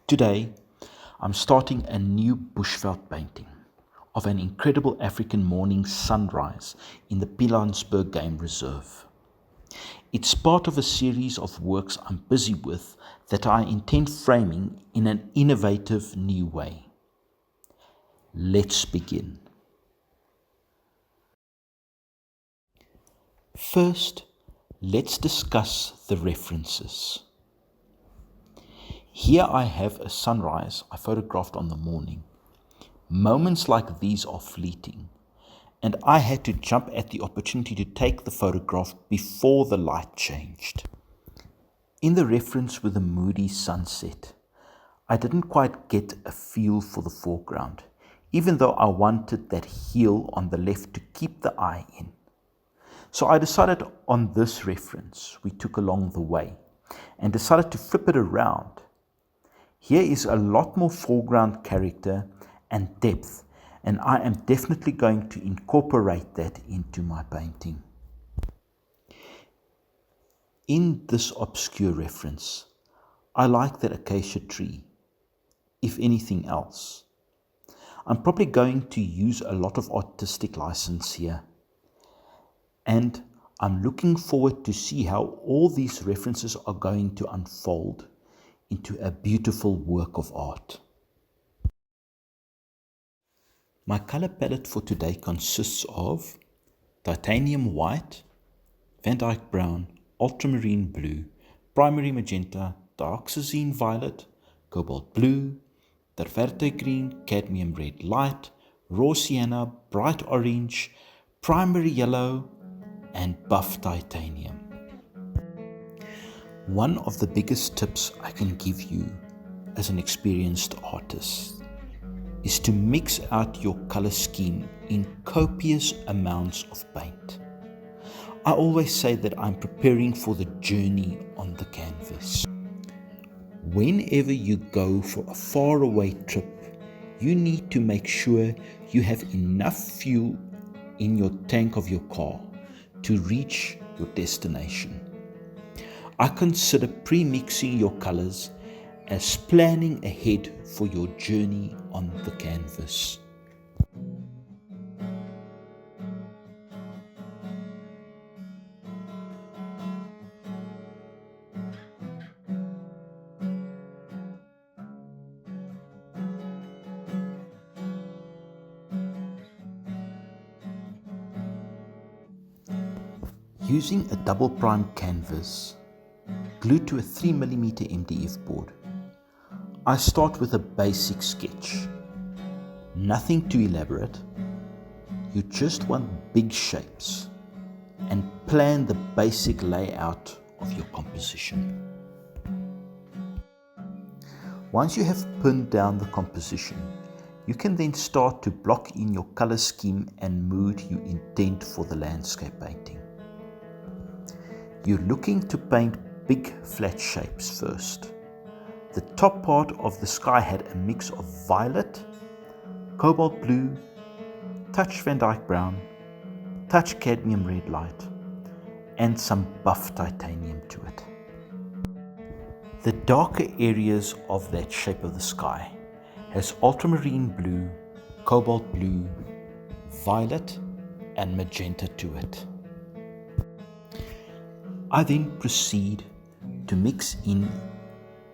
Today, I'm starting a new bushveld painting of an incredible African morning sunrise in the Pilanesberg Game Reserve. It's part of a series of works I'm busy with that I intend framing in an innovative new way. Let's begin. First, let's discuss the references. Here I have a sunrise I photographed on the morning. Moments like these are fleeting, and I had to jump at the opportunity to take the photograph before the light changed. In the reference with the moody sunset, I didn't quite get a feel for the foreground, even though I wanted that heel on the left to keep the eye in. So I decided on this reference we took along the way and decided to flip it around. Here is a lot more foreground character and depth, and I am definitely going to incorporate that into my painting. In this obscure reference, I like that acacia tree, if anything else. I'm probably going to use a lot of artistic license here, and I'm looking forward to see how all these references are going to unfold into a beautiful work of art. My color palette for today consists of titanium white, Van Dyke brown, ultramarine blue, primary magenta, dioxazine violet, cobalt blue, terverte green, cadmium red light, raw sienna, bright orange, primary yellow, and buff titanium. One of the biggest tips I can give you as an experienced artist is to mix out your color scheme in copious amounts of paint. I always say that I'm preparing for the journey on the canvas. Whenever you go for a faraway trip, you need to make sure you have enough fuel in your tank of your car to reach your destination. I consider pre-mixing your colors as planning ahead for your journey on the canvas. Using a double prime canvas glued to a 3mm MDF board, I start with a basic sketch. Nothing too elaborate. You just want big shapes and plan the basic layout of your composition. Once you have pinned down the composition, you can then start to block in your color scheme and mood you intend for the landscape painting. You're looking to paint big flat shapes first. The top part of the sky had a mix of violet, cobalt blue, touch Van Dyke brown, touch cadmium red light, and some buff titanium to it. The darker areas of that shape of the sky has ultramarine blue, cobalt blue, violet, and magenta to it. I then proceed to mix in,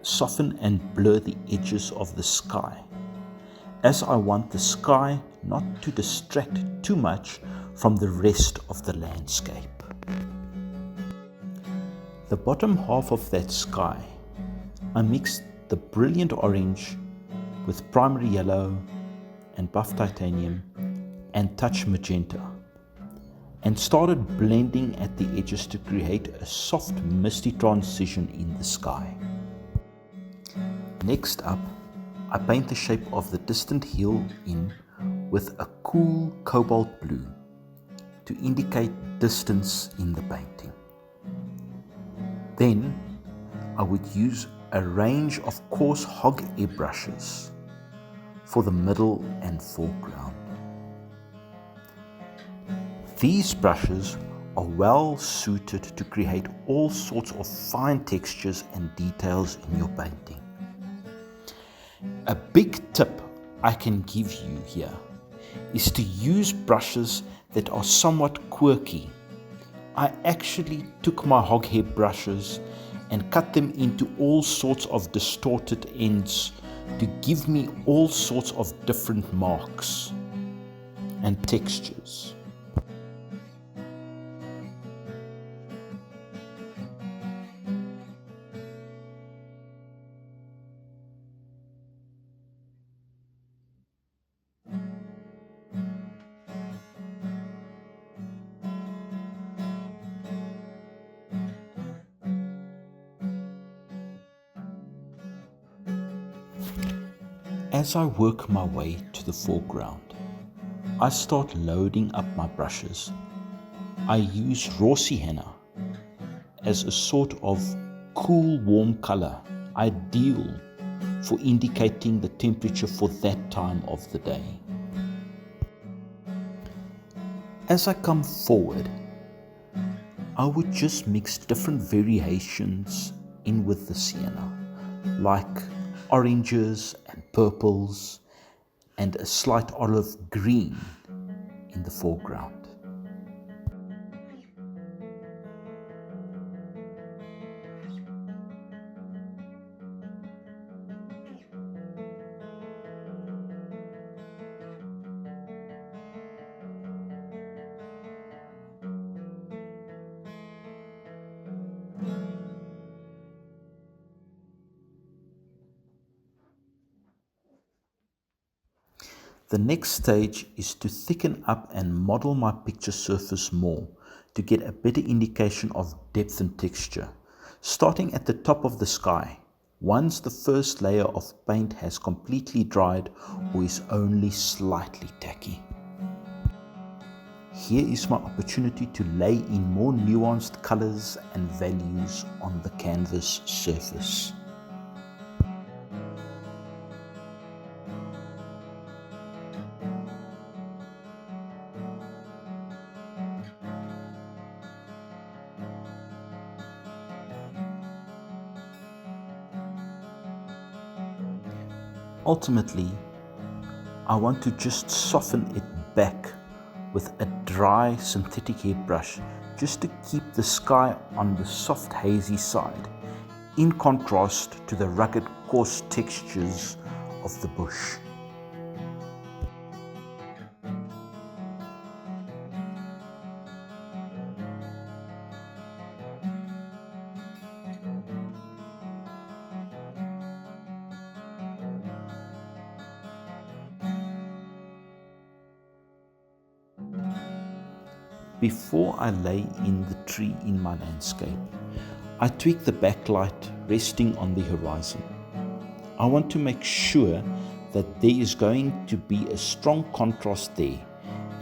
soften and blur the edges of the sky, as I want the sky not to distract too much from the rest of the landscape. The bottom half of that sky, I mixed the brilliant orange with primary yellow and buff titanium and touch magenta, and started blending at the edges to create a soft misty transition in the sky. Next up, I paint the shape of the distant hill in with a cool cobalt blue to indicate distance in the painting. Then I would use a range of coarse hog ear brushes for the middle and foreground. These brushes are well suited to create all sorts of fine textures and details in your painting. A big tip I can give you here is to use brushes that are somewhat quirky. I actually took my hoghair brushes and cut them into all sorts of distorted ends to give me all sorts of different marks and textures. As I work my way to the foreground, I start loading up my brushes. I use raw sienna as a sort of cool, warm color, ideal for indicating the temperature for that time of the day. As I come forward, I would just mix different variations in with the sienna, like oranges and purples and a slight olive green in the foreground. The next stage is to thicken up and model my picture surface more to get a better indication of depth and texture, starting at the top of the sky. Once the first layer of paint has completely dried or is only slightly tacky. Here is my opportunity to lay in more nuanced colors and values on the canvas surface. Ultimately, I want to just soften it back with a dry synthetic hairbrush just to keep the sky on the soft hazy side, in contrast to the rugged coarse textures of the bush. Before I lay in the tree in my landscape, I tweak the backlight resting on the horizon. I want to make sure that there is going to be a strong contrast there,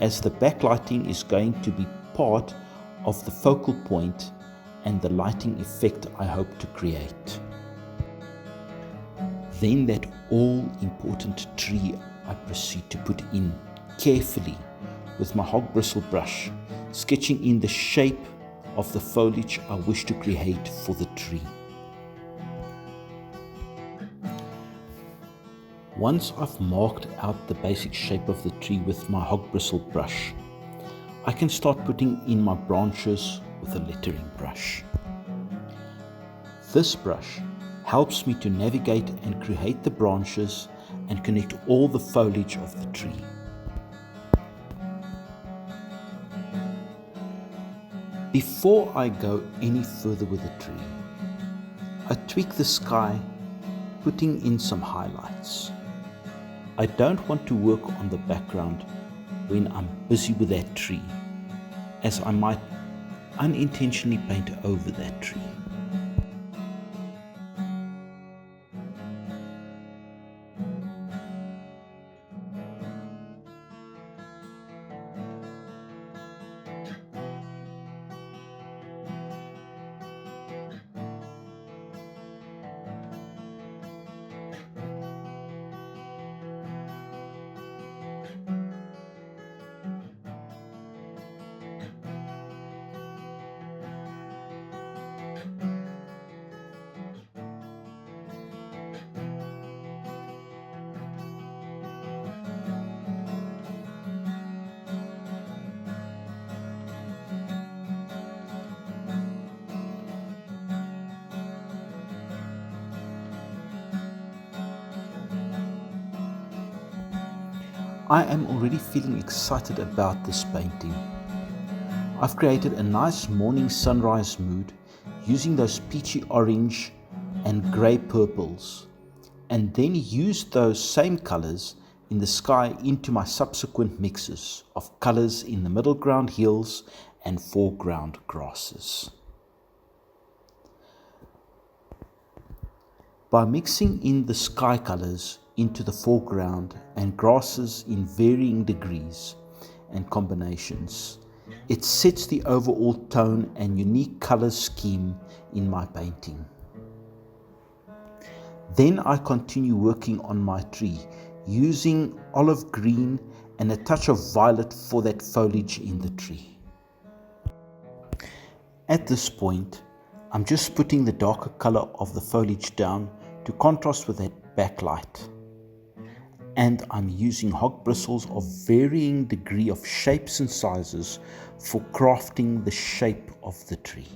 as the backlighting is going to be part of the focal point and the lighting effect I hope to create. Then that all-important tree I proceed to put in carefully with my hog bristle brush, sketching in the shape of the foliage I wish to create for the tree. Once I've marked out the basic shape of the tree with my hog bristle brush, I can start putting in my branches with a lettering brush. This brush helps me to navigate and create the branches and connect all the foliage of the tree. Before I go any further with the tree, I tweak the sky, putting in some highlights. I don't want to work on the background when I'm busy with that tree, as I might unintentionally paint over that tree. I am already feeling excited about this painting. I've created a nice morning sunrise mood using those peachy orange and grey purples, and then used those same colors in the sky into my subsequent mixes of colors in the middle ground hills and foreground grasses. By mixing in the sky colors into the foreground and grasses in varying degrees and combinations, it sets the overall tone and unique color scheme in my painting. Then I continue working on my tree using olive green and a touch of violet for that foliage in the tree. At this point, I'm just putting the darker color of the foliage down to contrast with that backlight. And I'm using hog bristles of varying degree of shapes and sizes for crafting the shape of the tree.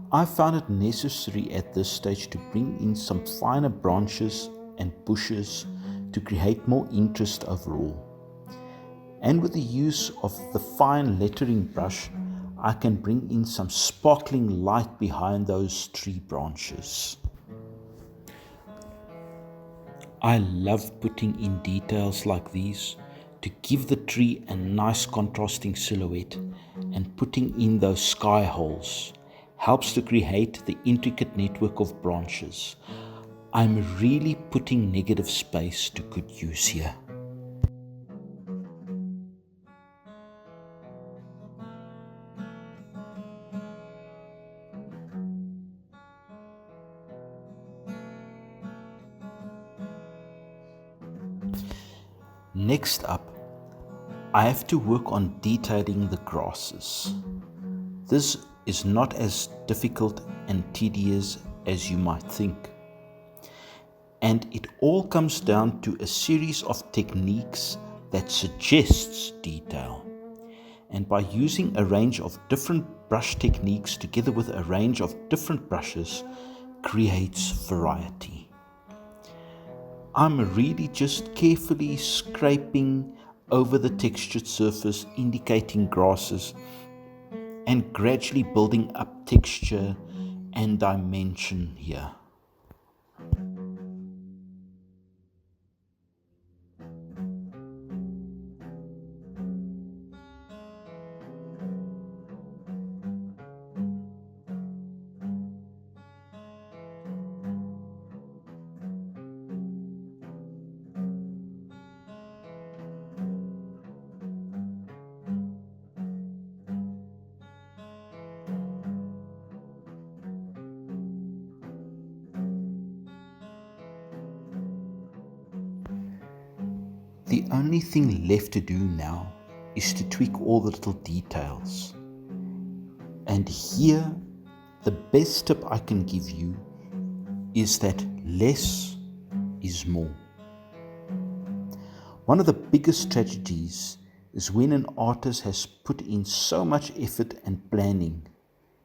I found it necessary at this stage to bring in some finer branches and bushes to create more interest overall. And with the use of the fine lettering brush, I can bring in some sparkling light behind those tree branches. I love putting in details like these to give the tree a nice contrasting silhouette, and putting in those sky holes helps to create the intricate network of branches. I'm really putting negative space to good use here. Next up, I have to work on detailing the grasses. This is not as difficult and tedious as you might think. And it all comes down to a series of techniques that suggests detail. And by using a range of different brush techniques together with a range of different brushes, creates variety. I'm really just carefully scraping over the textured surface, indicating grasses, and gradually building up texture and dimension here. The only thing left to do now is to tweak all the little details. And here, the best tip I can give you is that less is more. One of the biggest tragedies is when an artist has put in so much effort and planning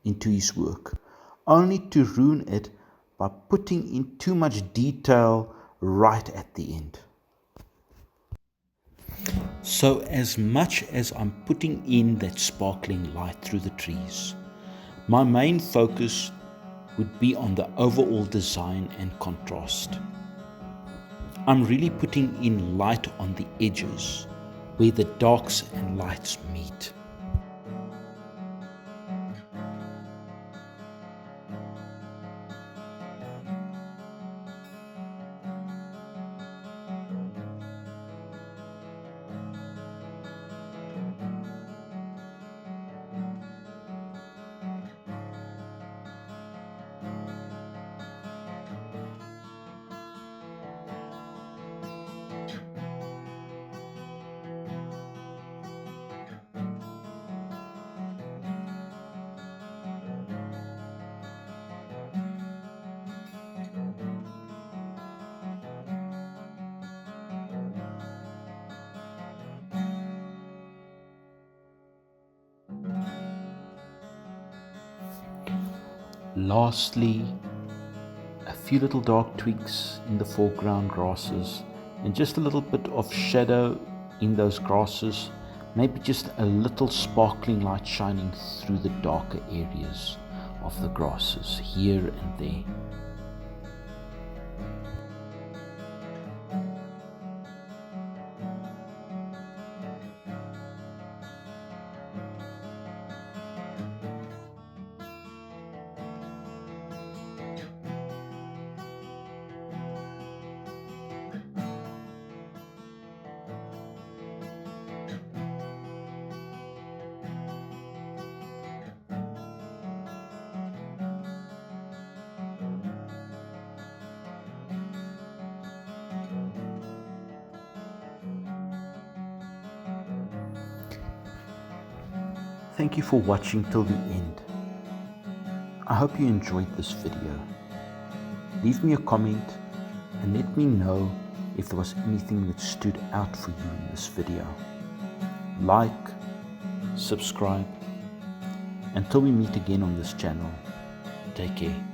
into his work, only to ruin it by putting in too much detail right at the end. So as much as I'm putting in that sparkling light through the trees, my main focus would be on the overall design and contrast. I'm really putting in light on the edges where the darks and lights meet. Lastly, a few little dark twigs in the foreground grasses and just a little bit of shadow in those grasses, maybe just a little sparkling light shining through the darker areas of the grasses here and there. Thank you for watching till the end. I hope you enjoyed this video. Leave me a comment and let me know if there was anything that stood out for you in this video. Like, subscribe. Until we meet again on this channel, take care.